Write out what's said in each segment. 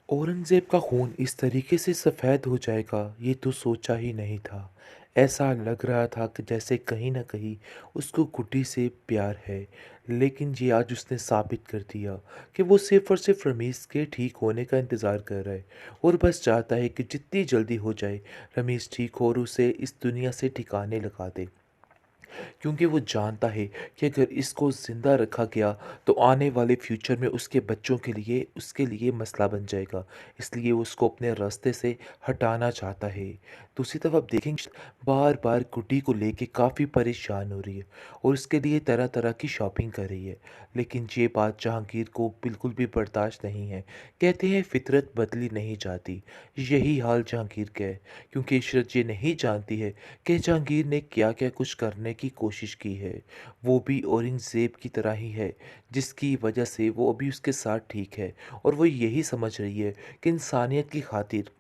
औरंगज़ेब का खून इस तरीके से सफ़ेद हो जाएगा ये तो सोचा ही नहीं था। ऐसा लग रहा था कि जैसे कहीं न कहीं उसको गुड्डी से प्यार है। लेकिन ये आज उसने साबित कर दिया कि वो सिर्फ़ और सिर्फ़ रमीज़ के ठीक होने का इंतज़ार कर रहा है और बस चाहता है कि जितनी जल्दी हो जाए रमीज़ ठीक हो और उसे इस दुनिया से ठिकाने लगा दे। क्योंकि वो जानता है कि अगर इसको ज़िंदा रखा गया तो आने वाले फ्यूचर में उसके बच्चों के लिए उसके लिए मसला बन जाएगा। इसलिए वो उसको अपने रास्ते से हटाना चाहता है। दूसरी तरफ आप देखेंगे बार बार गुड्डी को लेके काफ़ी परेशान हो रही है और उसके लिए तरह तरह की शॉपिंग कर रही है। लेकिन ये बात जहांगीर को बिल्कुल भी बर्दाश्त नहीं है। कहते हैं फितरत बदली नहीं जाती। यही हाल जहांगीर का है क्योंकि इशरत ये नहीं जानती है कि जहांगीर ने क्या-क्या कुछ करने की कोशिश की है। वो भी औरंगज़ेब की तरह ही है, जिसकी वजह से वो अभी उसके साथ ठीक है और वो यही समझ रही है कि इंसानियत की खातिर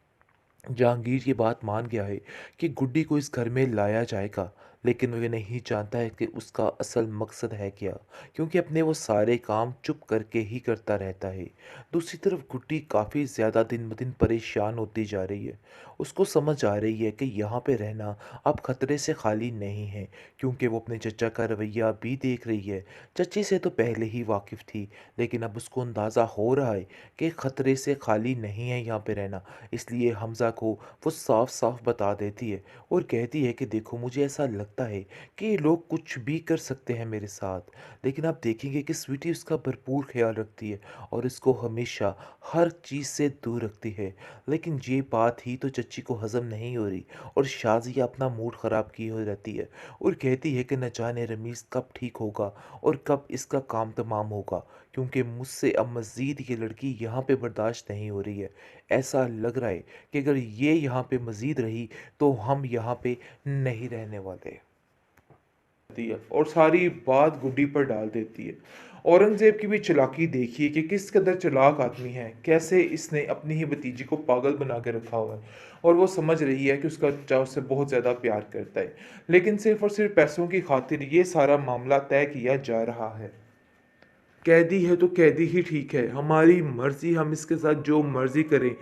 जहांगीर ये बात मान गया है कि गुड्डी को इस घर में लाया जाएगा। लेकिन वो ये नहीं जानता है कि उसका असल मकसद है क्या, क्योंकि अपने वो सारे काम चुप करके ही करता रहता है। दूसरी तरफ गुड्डी काफ़ी ज़्यादा दिन ब दिन परेशान होती जा रही है। उसको समझ आ रही है कि यहाँ पे रहना अब खतरे से खाली नहीं है, क्योंकि वो अपने चचा का रवैया भी देख रही है। चची से तो पहले ही वाकिफ़ थी, लेकिन अब उसको अंदाज़ा हो रहा है कि खतरे से खाली नहीं है यहाँ पे रहना। इसलिए हमज़ा को वो साफ-साफ बता देती है और कहती है कि देखो मुझे ऐसा लगता है कि ये लोग कुछ भी कर सकते हैं मेरे साथ। लेकिन आप देखेंगे कि स्वीटी उसका भरपूर ख़्याल रखती है और इसको हमेशा हर चीज़ से दूर रखती है। लेकिन ये बात ही तो चच्ची को हज़म नहीं हो रही और शाज़िया अपना मूड ख़राब किए हुए रहती है और कहती है कि न जाने रमीज़ कब ठीक होगा और कब इसका काम तमाम होगा, क्योंकि मुझसे अब मज़ीद ये लड़की यहाँ पे बर्दाश्त नहीं हो रही है। ऐसा लग रहा है कि अगर ये यहाँ पे मज़ीद रही तो हम यहाँ पे नहीं रहने वाले। देती है और सारी बात गुड्डी पर डाल देती है। औरंगज़ेब की भी चालाकी देखिए कि किस कदर चालाक आदमी है, कैसे इसने अपनी ही भतीजी को पागल बना के रखा हुआ है और वो समझ रही है कि उसका बच्चा उससे बहुत ज़्यादा प्यार करता है। लेकिन सिर्फ़ और सिर्फ़ पैसों की खातिर ये सारा मामला तय किया जा रहा है। कैदी है तो कैदी ही ठीक है, हमारी मर्ज़ी, हम इसके साथ जो मर्ज़ी करें।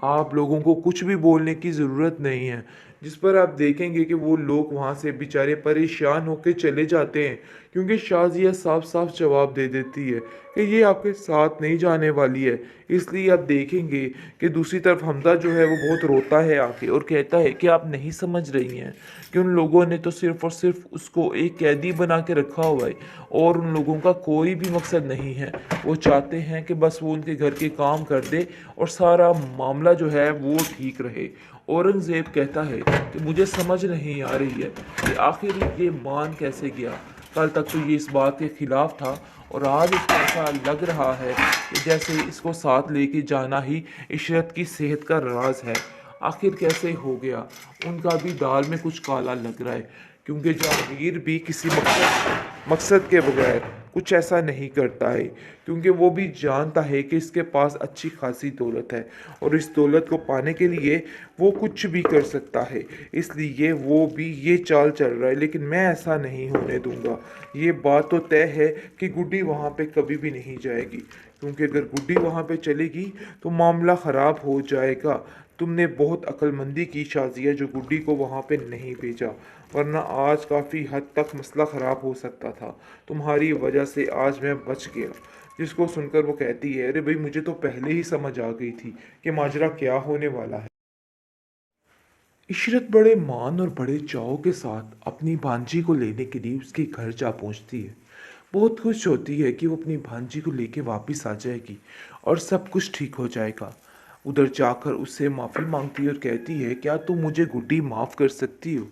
आप लोगों को कुछ भी बोलने की ज़रूरत नहीं है। जिस पर आप देखेंगे कि वो लोग वहाँ से बेचारे परेशान होके चले जाते हैं, क्योंकि शाज़िया साफ-साफ जवाब दे देती है कि ये आपके साथ नहीं जाने वाली है। इसलिए आप देखेंगे कि दूसरी तरफ हमज़ा जो है वो बहुत रोता है आके और कहता है कि आप नहीं समझ रही हैं कि उन लोगों ने तो सिर्फ़ और सिर्फ़ उसको एक कैदी बना के रखा हुआ है और उन लोगों का कोई भी मकसद नहीं है। वो चाहते हैं कि बस वो उनके घर के काम कर दे और सारा मामला जो है वो ठीक रहे। औरंगज़ेब कहता है कि मुझे समझ नहीं आ रही है कि आखिर ये मान कैसे गया। कल तक तो ये इस बात के खिलाफ था और आज इसको ऐसा लग रहा है कि जैसे इसको साथ लेके जाना ही इशरत की सेहत का राज है। आखिर कैसे हो गया? उनका भी दाल में कुछ काला लग रहा है, क्योंकि जहांगीर भी किसी मकसद मकसद के बगैर कुछ ऐसा नहीं करता है, क्योंकि वो भी जानता है कि इसके पास अच्छी खासी दौलत है और इस दौलत को पाने के लिए वो कुछ भी कर सकता है। इसलिए वो भी ये चाल चल रहा है, लेकिन मैं ऐसा नहीं होने दूंगा। ये बात तो तय है कि गुड्डी वहाँ पे कभी भी नहीं जाएगी, क्योंकि अगर गुड्डी वहाँ पे चलेगी तो मामला ख़राब हो जाएगा। तुमने बहुत अक्लमंदी की शाज़िया जो गुड्डी को वहाँ पे नहीं भेजा, वरना आज काफ़ी हद तक मसला ख़राब हो सकता था। तुम्हारी वजह से आज मैं बच गया। जिसको सुनकर वो कहती है, अरे भाई मुझे तो पहले ही समझ आ गई थी कि माजरा क्या होने वाला है। इशरत बड़े मान और बड़े चाव के साथ अपनी भांजी को लेने के लिए उसके घर जा पहुंचती है। बहुत खुश होती है कि वो अपनी भांजी को लेके वापस आ जाएगी और सब कुछ ठीक हो जाएगा। उधर जाकर उससे माफ़ी मांगती है और कहती है, क्या तुम मुझे गुड्डी माफ़ कर सकती हो?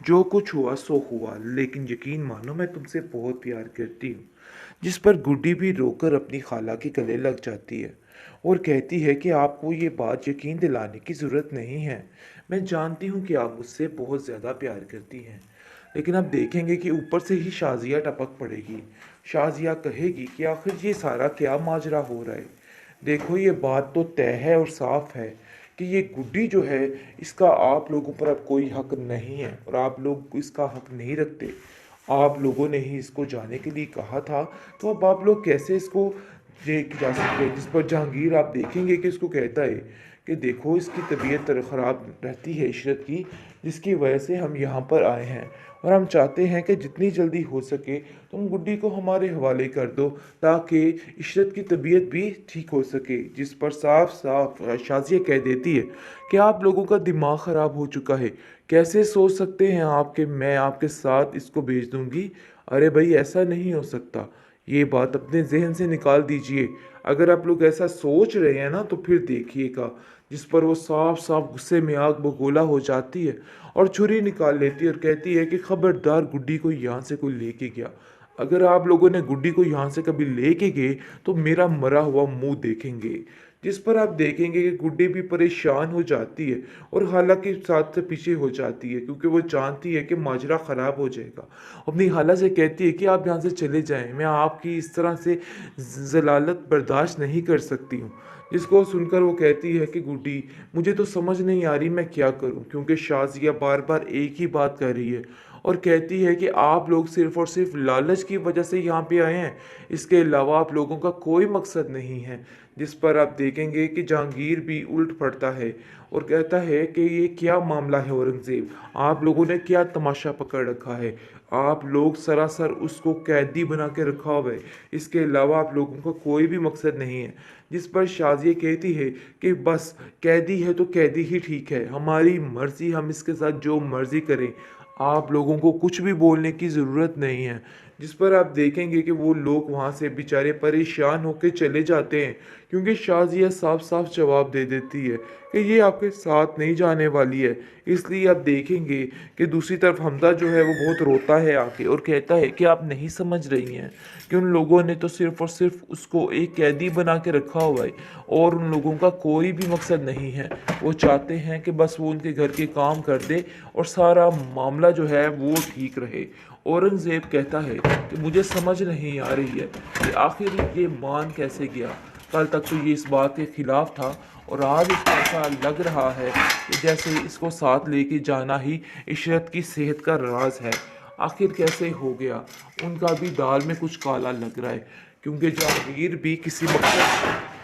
जो कुछ हुआ सो हुआ, लेकिन यकीन मानो मैं तुमसे बहुत प्यार करती हूँ। जिस पर गुड्डी भी रोकर अपनी खाला के गले लग जाती है और कहती है कि आपको ये बात यकीन दिलाने की ज़रूरत नहीं है। मैं जानती हूँ कि आप मुझसे बहुत ज़्यादा प्यार करती हैं। लेकिन आप देखेंगे कि ऊपर से ही शाज़िया टपक पड़ेगी। शाज़िया कहेगी कि आखिर ये सारा क्या माजरा हो रहा है। देखो ये बात तो तय है और साफ है कि ये गुड्डी जो है, इसका आप लोगों पर अब कोई हक नहीं है और आप लोग इसका हक नहीं रखते। आप लोगों ने ही इसको जाने के लिए कहा था, तो अब आप लोग कैसे इसको ये की जा सकती है, जिस पर जहांगीर आप देखेंगे कि उसको कहता है कि देखो इसकी तबीयत ख़राब रहती है इशरत की, जिसकी वजह से हम यहाँ पर आए हैं और हम चाहते हैं कि जितनी जल्दी हो सके तुम गुड्डी को हमारे हवाले कर दो ताकि इशरत की तबीयत भी ठीक हो सके। जिस पर साफ साफ शाजिया कह देती है कि आप लोगों का दिमाग ख़राब हो चुका है, कैसे सोच सकते हैं आप कि मैं आपके साथ इसको भेज दूंगी। अरे भाई ऐसा नहीं हो सकता, ये बात अपने जहन से निकाल दीजिए। अगर आप लोग ऐसा सोच रहे हैं ना तो फिर देखिएगा। जिस पर वो साफ साफ गुस्से में आग बगोला हो जाती है और छुरी निकाल लेती है और कहती है कि खबरदार गुड्डी को यहाँ से कोई लेके गया, अगर आप लोगों ने गुड्डी को यहाँ से कभी लेके गए तो मेरा मरा हुआ मुंह देखेंगे। जिस पर आप देखेंगे कि गुड्डी भी परेशान हो जाती है और हालांकि साथ से पीछे हो जाती है क्योंकि वो जानती है कि माजरा ख़राब हो जाएगा। अपनी खाला से कहती है कि आप यहाँ से चले जाएं, मैं आपकी इस तरह से जलालत बर्दाश्त नहीं कर सकती हूँ। जिसको सुनकर वो कहती है कि गुड्डी मुझे तो समझ नहीं आ रही मैं क्या करूँ, क्योंकि शाजिया बार बार एक ही बात कर रही है और कहती है कि आप लोग सिर्फ़ और सिर्फ लालच की वजह से यहाँ पे आए हैं, इसके अलावा आप लोगों का कोई मकसद नहीं है। जिस पर आप देखेंगे कि जहांगीर भी उल्ट पड़ता है और कहता है कि ये क्या मामला है औरंगज़ेब, आप लोगों ने क्या तमाशा पकड़ रखा है, आप लोग सरासर उसको कैदी बना के रखा हुआ है, इसके अलावा आप लोगों का कोई भी मकसद नहीं है। जिस पर शाजिया कहती है कि बस कैदी है तो कैदी ही ठीक है, हमारी मर्ज़ी, हम इसके साथ जो मर्ज़ी करें, आप लोगों को कुछ भी बोलने की ज़रूरत नहीं है। जिस पर आप देखेंगे कि वो लोग वहाँ से बेचारे परेशान होकर चले जाते हैं क्योंकि शाजिया साफ साफ जवाब दे देती है कि ये आपके साथ नहीं जाने वाली है। इसलिए आप देखेंगे कि दूसरी तरफ हमजा जो है वो बहुत रोता है आके और कहता है कि आप नहीं समझ रही हैं कि उन लोगों ने तो सिर्फ़ और सिर्फ उसको एक कैदी बना के रखा हुआ है और उन लोगों का कोई भी मकसद नहीं है। वो चाहते हैं कि बस वो उनके घर के काम कर दे और सारा मामला जो है वो ठीक रहे। औरंगज़ेब कहता है कि मुझे समझ नहीं आ रही है कि आखिर ये मान कैसे गया। कल तक तो ये इस बात के खिलाफ था और आज इसको ऐसा लग रहा है कि जैसे इसको साथ लेके जाना ही इशरत की सेहत का राज है। आखिर कैसे हो गया, उनका भी दाल में कुछ काला लग रहा है क्योंकि जहांगीर भी किसी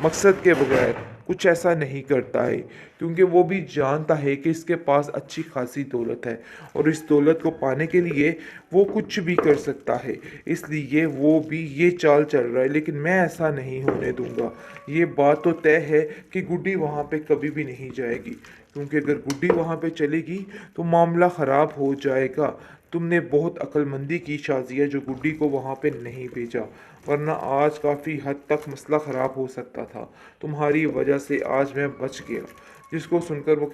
मकसद के बगैर कुछ ऐसा नहीं करता है, क्योंकि वो भी जानता है कि इसके पास अच्छी खासी दौलत है और इस दौलत को पाने के लिए वो कुछ भी कर सकता है। इसलिए वो भी ये चाल चल रहा है, लेकिन मैं ऐसा नहीं होने दूंगा। ये बात तो तय है कि गुड्डी वहाँ पे कभी भी नहीं जाएगी, क्योंकि अगर गुड्डी वहाँ पे चलेगी तो मामला ख़राब हो जाएगा। तुमने बहुत अक्लमंदी की शाजिया जो गुड्डी को वहाँ पे नहीं भेजा, वरना आज काफ़ी हद तक मसला ख़राब हो सकता था। तुम्हारी वजह से आज मैं बच गया। जिसको सुनकर वो